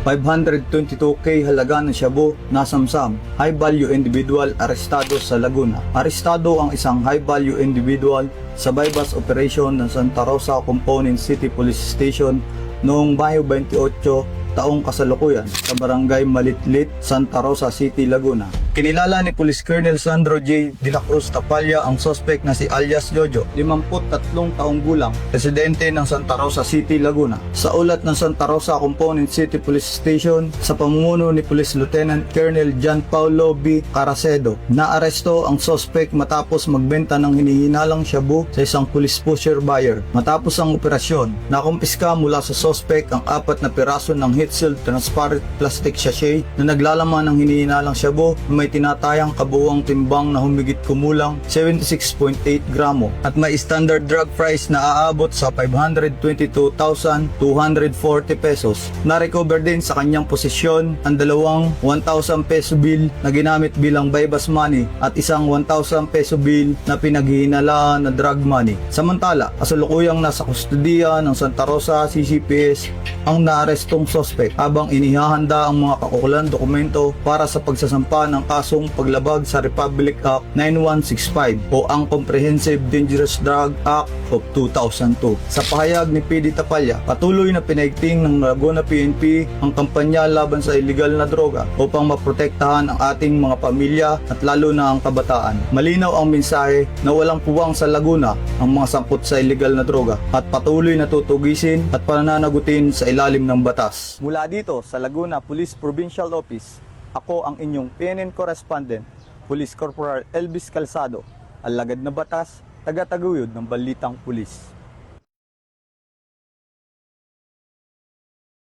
522k halaga ng shabu na samsam. High value individual arestado sa Laguna. Arestado ang isang high value individual sa bypass operation ng Santa Rosa Component City Police Station noong Mayo 28 taong kasalukuyan sa Barangay Malitlit, Santa Rosa City, Laguna. Kinilala ni Police Colonel Sandro J. De la Cruz Tapalla ang suspect na si alias Jojo, 53 taong gulang, residente ng Santa Rosa City, Laguna. Sa ulat ng Santa Rosa Component City Police Station sa pamumuno ni Police Lieutenant Colonel John Paulo B. Caracedo, naaresto ang suspect matapos magbenta ng hinihinalang shabu sa isang police pusher buyer. Matapos ang operasyon, nakumpiska mula sa suspect ang 4 na piraso ng heat-sealed transparent plastic sachet na naglalaman ng hinihinalang shabu na may tinatayang kabuuang timbang na humigit kumulang 76.8 gramo at may standard drug price na aabot sa 522,240 pesos. Na-recover din sa kanyang posisyon ang dalawang 1,000 peso bill na ginamit bilang bypass money at isang 1,000 peso bill na pinaghihinalaan na drug money. Samantala, kasalukuyang nasa kustodiya ng Santa Rosa CCPS ang naarestong suspect habang inihahanda ang mga kakukulang dokumento para sa pagsasampa ng kasong paglabag sa Republic Act 9165 o ang Comprehensive Dangerous Drug Act of 2002. Sa pahayag ni PD Tapalla, patuloy na pinaigting ng Laguna PNP ang kampanya laban sa illegal na droga upang maprotektahan ang ating mga pamilya at lalo na ang kabataan. Malinaw ang mensahe na walang puwang sa Laguna ang mga sangkot sa illegal na droga at patuloy na tutugisin at pananagutin sa ilalim ng batas. Mula dito sa Laguna Police Provincial Office, ako ang inyong PNN correspondent, Police Corporal Elvis Calzado, alagad na batas, taga-taguyod ng Balitang Pulis.